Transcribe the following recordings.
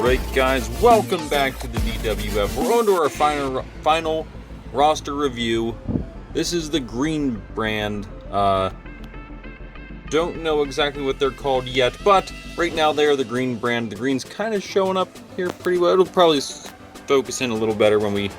Alright guys, welcome back to the DWF. We're on to our final roster review. This is the green brand. Don't know exactly what they're called yet, but right now they are the green brand. The green's kind of showing up here pretty well. It'll probably focus in a little better when we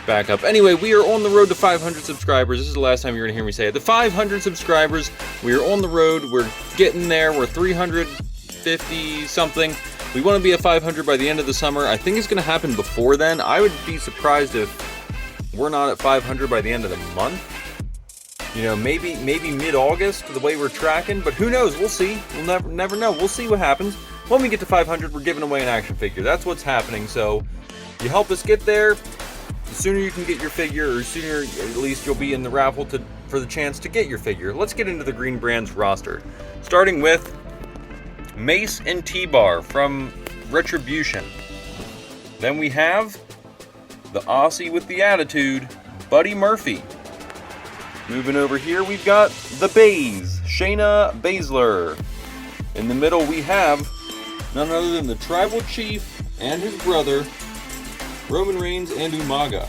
back up. Anyway, we are on the road to 500 subscribers. This is the last time you're going to hear me say it. The 500 subscribers. We are on the road. We're getting there. We're 350 something. We want to be at 500 by the end of the summer. I think it's going to happen before then. I would be surprised if we're not at 500 by the end of the month. You know, maybe mid-August, the way we're tracking, but who knows? We'll see. We'll never know. We'll see what happens. When we get to 500, we're giving away an action figure. That's what's happening. So, you help us get there. The sooner you can get your figure, or sooner at least you'll be in the raffle for the chance to get your figure. Let's get into the green brand's roster. Starting with Mace and T-Bar from Retribution. Then we have the Aussie with the attitude, Buddy Murphy. Moving over here, we've got the Baze, Shayna Baszler. In the middle, we have none other than the Tribal Chief and his brother, Roman Reigns and Umaga.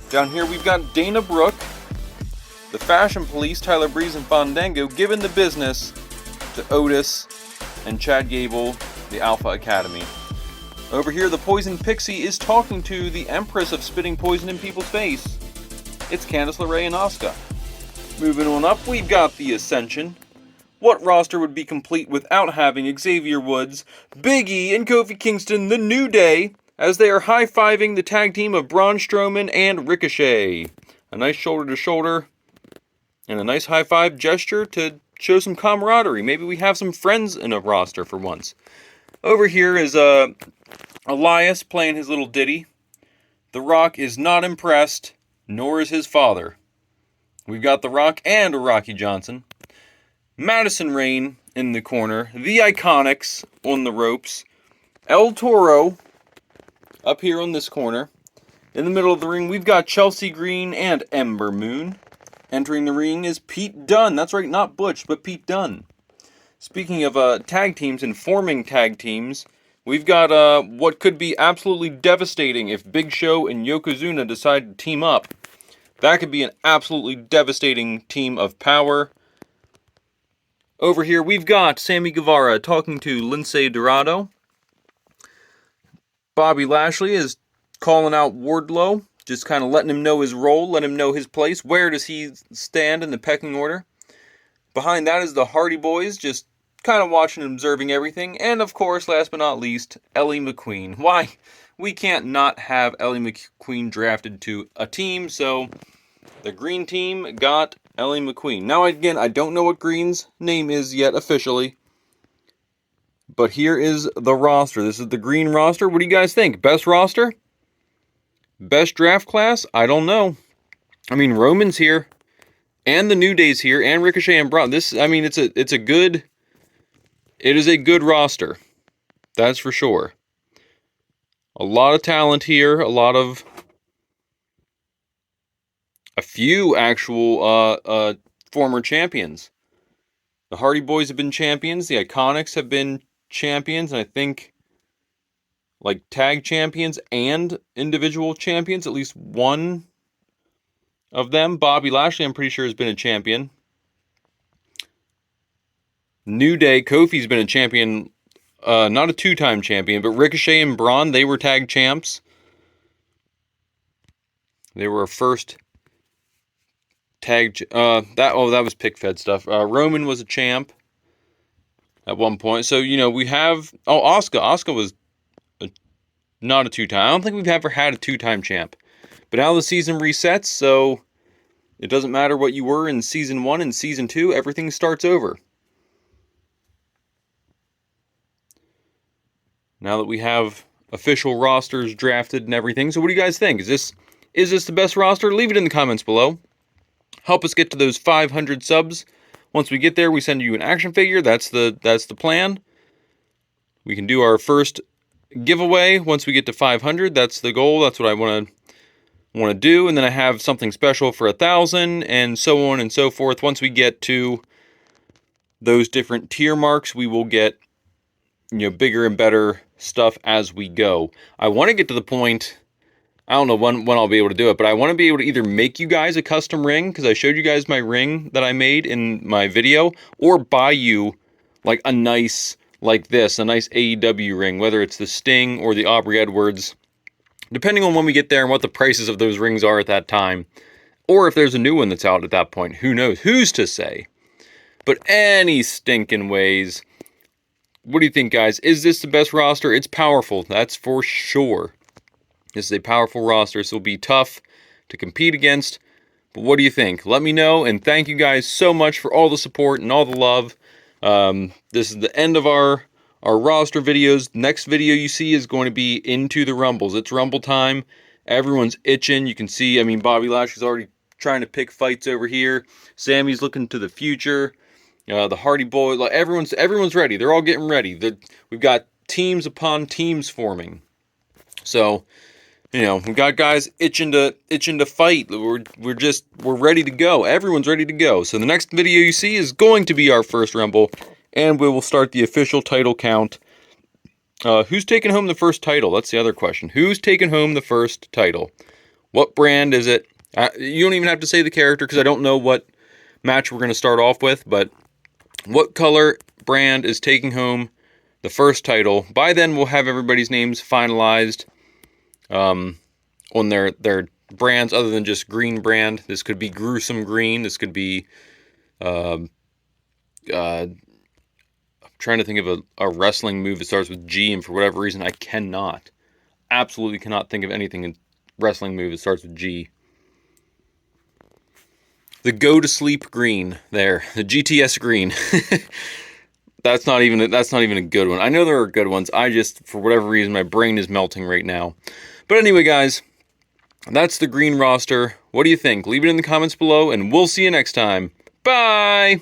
Down here, we've got Dana Brooke, the Fashion Police, Tyler Breeze and Fandango, giving the business to Otis and Chad Gable, the Alpha Academy. Over here, the Poison Pixie is talking to the Empress of spitting poison in people's face. It's Candice LeRae and Asuka. Moving on up, we've got the Ascension. What roster would be complete without having Xavier Woods, Big E, and Kofi Kingston, the New Day, as they are high-fiving the tag team of Braun Strowman and Ricochet. A nice shoulder-to-shoulder and a nice high-five gesture to show some camaraderie. Maybe we have some friends in a roster for once. Over here is Elias playing his little ditty. The Rock is not impressed, nor is his father. We've got The Rock and Rocky Johnson. Madison Rayne in the corner. The Iconics on the ropes. El Toro up here on this corner. In the middle of the ring, we've got Chelsea Green and Ember Moon. Entering the ring is Pete Dunne. That's right, not Butch, but Pete Dunne. Speaking of tag teams and forming tag teams, we've got what could be absolutely devastating if Big Show and Yokozuna decide to team up. That could be an absolutely devastating team of power. Over here, we've got Sammy Guevara talking to Lince Dorado. Bobby Lashley is calling out Wardlow, just kind of letting him know his role, letting him know his place. Where does he stand in the pecking order? Behind that is the Hardy Boys, just kind of watching and observing everything. And of course, last but not least, Ellie McQueen. Why? We can't not have Ellie McQueen drafted to a team, so the green team got Ellie McQueen. Now, again, I don't know what Green's name is yet officially, but here is the roster. This is the green roster. What do you guys think? Best roster? Best draft class? I don't know. I mean, Roman's here, and the New Day's here, and Ricochet and Braun. It is a good roster. That's for sure. A lot of talent here, a few actual former champions. The Hardy Boys have been champions, the Iconics have been champions, and I think like tag champions and individual champions, at least one of them. Bobby Lashley, I'm pretty sure, has been a champion. New Day, Kofi's been a champion, not a two-time champion, but Ricochet and Braun, they were tag champs. They were first tag, that was pick-fed stuff. Roman was a champ at one point. So, you know, we have, Asuka. Asuka was not a two-time. I don't think we've ever had a two-time champ. But now the season resets, so it doesn't matter what you were in Season 1 and Season 2. Everything starts over. Now that we have official rosters drafted and everything. So what do you guys think? Is this the best roster? Leave it in the comments below. Help us get to those 500 subs. Once we get there, we send you an action figure. That's the plan. We can do our first giveaway once we get to 500. That's the goal. That's what I want to do. And then I have something special for 1,000 and so on and so forth. Once we get to those different tier marks, we will get, bigger and better stuff as we go. I want to get to the point, I don't know when I'll be able to do it, but I want to be able to either make you guys a custom ring, because I showed you guys my ring that I made in my video, or buy you like a nice, like this, a nice AEW ring, whether it's the Sting or the Aubrey Edwards, depending on when we get there and what the prices of those rings are at that time. Or if there's a new one that's out at that point, who knows? Who's to say? But any stinking ways, what do you think, guys? Is this the best roster? It's powerful, that's for sure. This is a powerful roster, so it'll be tough to compete against. But what do you think? Let me know, and thank you guys so much for all the support and all the love. This is the end of our roster videos. Next video you see is going to be into the Rumbles. It's Rumble time. Everyone's itching. You can see, I mean, Bobby Lashley's already trying to pick fights over here. Sammy's looking to the future. The Hardy Boys, like everyone's ready. They're all getting ready. We've got teams upon teams forming. So, we've got guys itching to fight. We're ready to go. Everyone's ready to go. So the next video you see is going to be our first Rumble, and we will start the official title count. Who's taking home the first title? That's the other question. Who's taking home the first title? What brand is it? You don't even have to say the character, because I don't know what match we're going to start off with, but what color brand is taking home the first title? By then, we'll have everybody's names finalized on their brands other than just green brand. This could be Gruesome Green. This could be... I'm trying to think of a wrestling move that starts with G, and for whatever reason, I absolutely cannot think of anything in wrestling move that starts with G. The Go to Sleep Green there, the GTS Green. That's not even a good one. I know there are good ones. I just, for whatever reason, my brain is melting right now. But anyway, guys, that's the green roster. What do you think? Leave it in the comments below, and we'll see you next time. Bye!